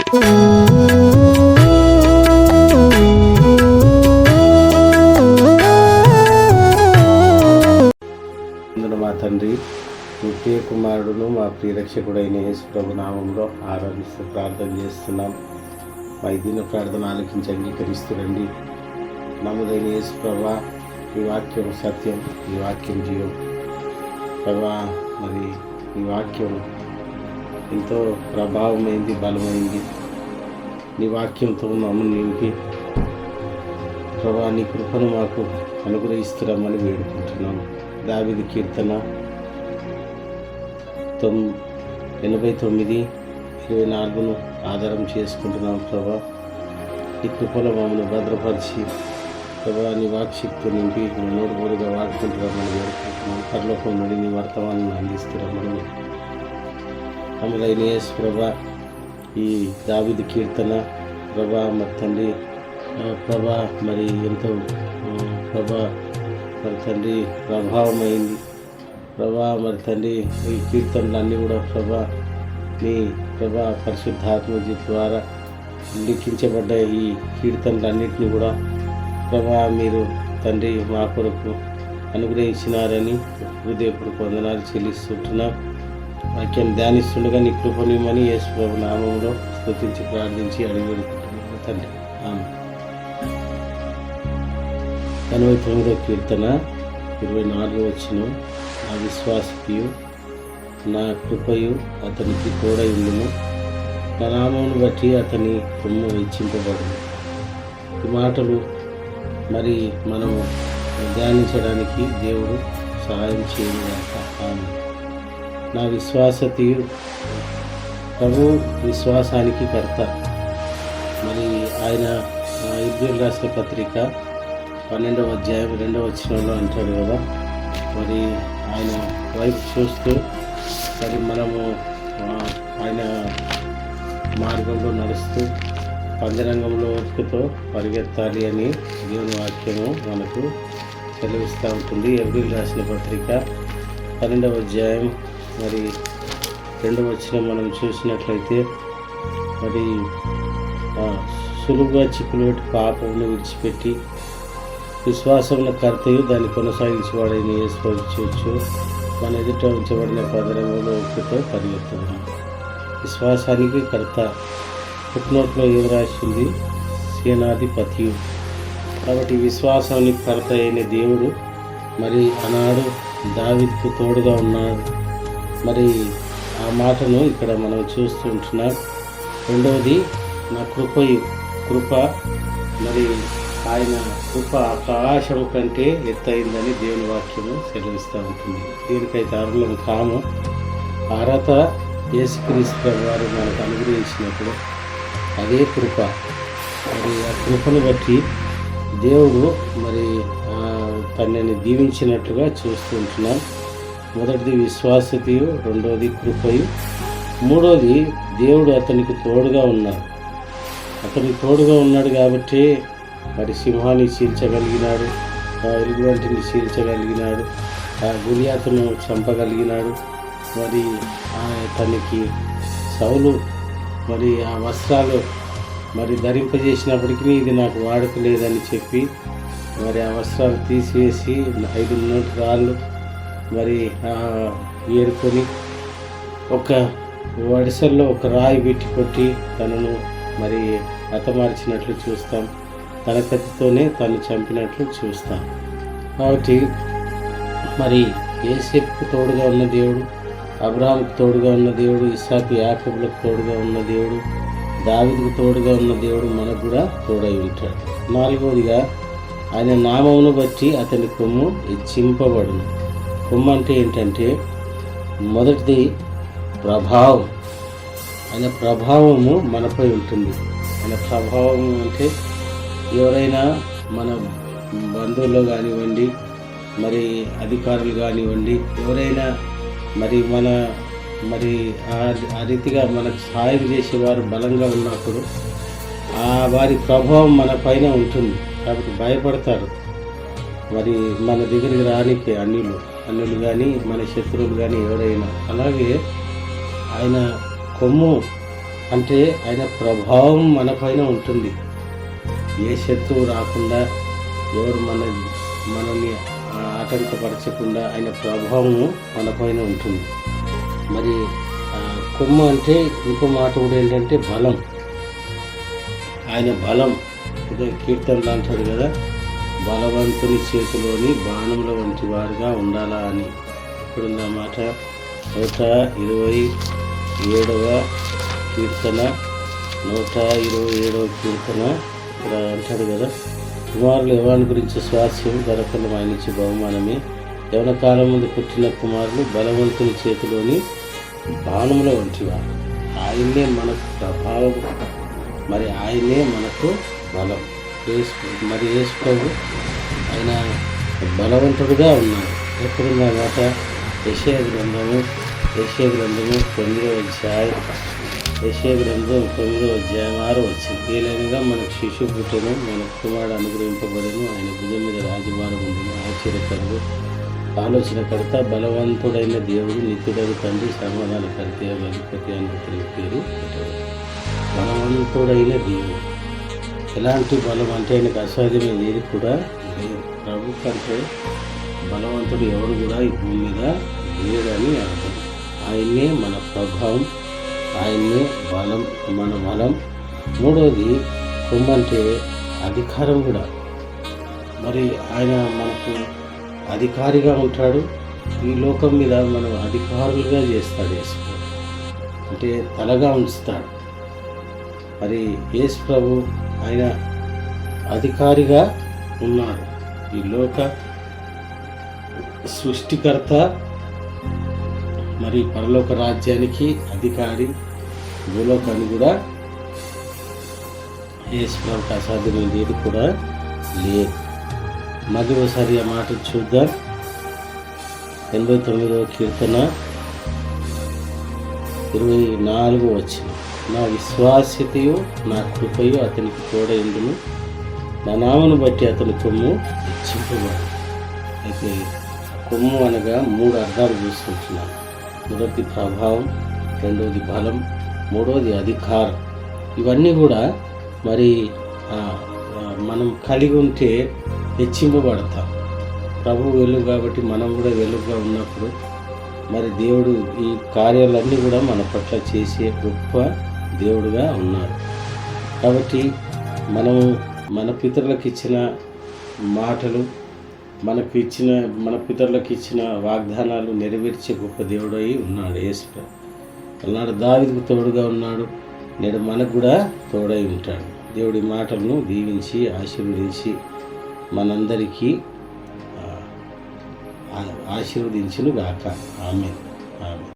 మా తండ్రి, మీ ప్రియ కుమారుడును మా ప్రియరక్షకుడైన యేసు ప్రభు నామంలో ఆరాధిస్తూ ప్రార్థన చేస్తున్నాం. మా దిన ప్రార్థన ఆలకించి అంగీకరిస్తురండి. నమ్మదైన యేసు ప్రభా, ఈ వాక్యం సత్యం, ఈ వాక్యం జీవం ప్రభా. మరి ఈ వాక్యం ఎంతో ప్రభావమైంది, బలమైంది. నీ వాక్యంతో మమ్మల్ని నింపి ప్రభా, నీ కృపను మాకు అనుగ్రహిస్తున్నామని వేడుకుంటున్నాము. దావీదు కీర్తన 89:24 ఆధారం చేసుకుంటున్నాం ప్రభా. నీ కృపలో మమ్మల్ని భద్రపరిచి ప్రభా, నీ వాక్శక్తి నింపి నోరుగా వాడుకుంటున్నామని వేడుకుంటున్నాం. పరలోకం నుండి నీ వర్తమానాన్ని అందిస్తున్నామని అమలైన యేసు ప్రభా, ఈ దావీదు కీర్తన ప్రభా మరి తండ్రి ప్రభా, మరి ఎంతో ప్రభా మరి తండ్రి ప్రభావమైంది ప్రభా. మరి తండ్రి ఈ కీర్తనలన్నీ కూడా ప్రభా, నీ ప్రభా పరిశుద్ధాత్మ ద్వారా లిఖించబడ్డ ఈ కీర్తనలన్నింటినీ కూడా ప్రభా మీరు తండ్రి మా కొరకు అనుగ్రహించినారని హృదయపూర్వక వందనాలు చెల్లిస్తుంటున్నాం. వాక్యాన్ని ధ్యానిస్తుండగా నీ కృపనిమ్మని యేసు ప్రభు నామంలో స్తుతించి ప్రార్థించి అడిగి వేడుకుంటున్నాను తండ్రి. ఆమె 89వ కీర్తన 24 వచనం. నా విశ్వాసతయు నా కృపయు అతనికి తోడైండును, నా నామమును బట్టి అతని కొమ్ము హెచ్చింపబడును. ఈ మాటలు మరి మనము ధ్యానించడానికి దేవుడు సహాయం చేయగాక. నా విశ్వాసతయు ప్రభు విశ్వాసానికి కర్త. మరి ఆయన ఇబ్రీయులకు రాసిన పత్రిక 12వ అధ్యాయం 2వ వచనంలో అంటాడు కదా, మరి ఆయన వైపు చూస్తూ మరి మనము ఆయన మార్గంలో నడుస్తూ పంజరంగంలో ఓపికతో పరిగెత్తాలి అని దేవుని వాక్యము మనకు సెలవిస్తూ ఉంటుంది. ఇబ్రీయులకు రాసిన పత్రిక 12వ అధ్యాయం మరి 2వ వచనం మనం చూసినట్లయితే, మరి సులువుగా చిక్కులుపెట్టి పాపమును విడిచిపెట్టి విశ్వాసంలో కర్తయు దాన్ని కొనసాగించేవాడైన యేసు చూచు మన ఎదుట ఉంచబడిన పంజరంగంలో ఓపికతో పరిగెత్తుతున్నాం. విశ్వాసానికి కర్త. పుట్టినోట్లో ఏం రాసింది? సేనాధిపతియు. కాబట్టి విశ్వాసానికి కర్త అయిన దేవుడు మరి ఆనాడు దావీదుకు తోడుగా ఉన్నాడు. మరి ఆ మాటను ఇక్కడ మనం చూస్తుంటున్నాం. రెండవది, నా కృప మరి ఆయన కృప ఆకాశం కంటే ఎత్తైందని దేవుని వాక్యము సెలవిస్తూ ఉంటుంది. దీనికైతే అర్హులం కాము. అర్హత యేసుక్రీస్తు వారు మనకు అనుగ్రహించినప్పుడు అదే కృప. మరి ఆ కృపను బట్టి దేవుడు మరి తనని దీవించినట్లుగా చూస్తూ ఉంటున్నాం. మొదటిది విశ్వాసతయు, రెండవది కృపయు, మూడవది దేవుడు అతనికి తోడుగా ఉన్నాడు. అతనికి తోడుగా ఉన్నాడు కాబట్టి మరి సింహాన్ని చీల్చగలిగినాడు, ఎలుగుబంటిని చీల్చగలిగినాడు, గురియాతును చంపగలిగినాడు. మరి తనకి సౌలు మరి ఆ వస్త్రాలు మరి ధరింపజేసినప్పటికీ ఇది నాకు వాడుక లేదని చెప్పి మరి ఆ వస్త్రాలు తీసివేసి 5 నోటి రాళ్ళు మరి ఏరుకొని ఒక వడిసల్లో ఒక రాయి పెట్టి కొట్టి తనను మరి హతమార్చినట్లు చూస్తాం. తన కత్తితోనే తను చంపినట్లు చూస్తాం. కాబట్టి మరి యోసేపుకు తోడుగా ఉన్న దేవుడు, అబ్రహాముకు తోడుగా ఉన్న దేవుడు, ఇస్సాకు యాకోబులకు తోడుగా ఉన్న దేవుడు, దావీదుకు తోడుగా ఉన్న దేవుడు మనకు కూడా తోడై ఉంటాడు. నాలుగవదిగా, ఆయన నామమును బట్టి అతని కొమ్ము హెచ్చింపబడును. కొమ్ము అంటే ఏంటంటే, మొదటిది ప్రభావం. ఆయన ప్రభావము మనపై ఉంటుంది. ఆయన ప్రభావం అంటే ఎవరైనా మన బంధువుల్లో కానివ్వండి, మరి అధికారులు కానివ్వండి, ఎవరైనా మరి ఆ రీతిగా మనకు సహాయం చేసేవారు బలంగా ఉన్నప్పుడు వారి ప్రభావం మన పైన ఉంటుంది. కాబట్టి భయపడతారు. మరి మన దగ్గరికి రానికి అన్యులు కానీ మన శత్రువులు కానీ ఎవరైనా. అలాగే ఆయన కొమ్ము అంటే ఆయన ప్రభావం మన పైన ఉంటుంది. ఏ శత్రువు రాకుండా, ఎవరు మనల్ని ఆటంకపరచకుండా ఆయన ప్రభావము మన పైన ఉంటుంది. మరి కొమ్ము అంటే ఇంకో మాట కూడా ఏంటంటే బలం. ఆయన బలం, ఇదే కీర్తనలు అంటాడు కదా, బలవంతుని చేతిలోని బాణముల వంటి వారుగా ఉండాలా అని. ఇప్పుడున్నమాట 127వ కీర్తన, 127వ కీర్తన ఇక్కడ అంటాడు కదా, కుమారులు యవ్వను గురించి స్వాస్యం, ధనఫలం ఆయన ఇచ్చే బహుమానమే. యవన కాలం ముందు పుట్టిన కుమారులు బలవంతుని చేతిలోని బాణముల వంటివారు. ఆయనే మనకు ప్రభావం, మరి ఆయనే మనకు బలం. మరి యేసు ప్రభు ఆయన బలవంతుడుగా ఉన్నాడు. ఎక్కడున్నమాట? యెషయా గ్రంథము 9వ అధ్యాయం, యెషయా గ్రంథం 9వ అధ్యాయం 6వ వచనం. ఏలైనగా మనకు శిశువు పుట్టెను, మనకు కుమారుడు అనుగ్రహింపబడెను, ఆయన భుజం మీద రాజభారం ఉండెను. ఆశ్చర్యకరుడు, ఆలోచనకర్త, బలవంతుడైన దేవుడు, నిత్యుడైన తండ్రి, సమాధానకర్త, అధిపతి అని పేరు పెట్టాడు. బలవంతుడైన దేవుడు. ఎలాంటి బలం అంటే ఆయనకు అసాధ్యమైన ఏది కూడా లేదు. ప్రభు కంటే బలవంతుడు ఎవరు కూడా ఈ భూమి మీద లేడని అర్థం. ఆయన్నే మన ప్రభావం, ఆయన్నే బలం, మన బలం. మూడవది కొమ్మంటే అధికారం కూడా. మరి ఆయన మనకు అధికారిగా ఉంటాడు. ఈ లోకం మీద మనం అధికారులుగా చేస్తాడు యేసు ప్రభు, అంటే తలగా ఉంచుతాడు. మరి యేసు ప్రభు ఆయన అధికారిగా ఉన్నాడు. ఈ లోక సృష్టికర్త, మరి పరలోక రాజ్యానికి అధికారి, భూలోకాన్ని కూడా యేసు ప్రభుకి అసాధ్యమైనది ఏది కూడా లేదు. మళ్ళీ ఒకసారి ఆ మాట చూద్దాం. 89వ కీర్తన 24వ వచనం. నా విశ్వాస్యతయు నా కృపయు అతనికి తోడైండును, నా నామను బట్టి అతని కొమ్ము హెచ్చింపబడు. అయితే కొమ్ము అనగా 3 అర్థాలు చూసుకుంటున్నాను. మొదటి ప్రభావం, రెండవది బలం, మూడవది అధికారం. ఇవన్నీ కూడా మరి మనం కలిగి ఉంటే హెచ్చింపబడతాం. ప్రభు వెలుగు కాబట్టి మనం కూడా వెలుగుగా ఉన్నప్పుడు మరి దేవుడు ఈ కార్యాలన్నీ కూడా మన పట్ల చేసే గొప్ప దేవుడుగా ఉన్నాడు. కాబట్టి మనము మన పితరులకు ఇచ్చిన మాటలు, మన పితరులకు ఇచ్చిన వాగ్దానాలు నెరవేర్చే గొప్ప దేవుడై ఉన్నాడు యేసు. అన్నాడు దావీదుకు తోడుగా ఉన్నాడు, నేడు మనకు కూడా తోడై ఉంటాడు. దేవుడి మాటలను దీవించి ఆశీర్వదించి మనందరికీ ఆశీర్వదించును గాక. ఆమేన్.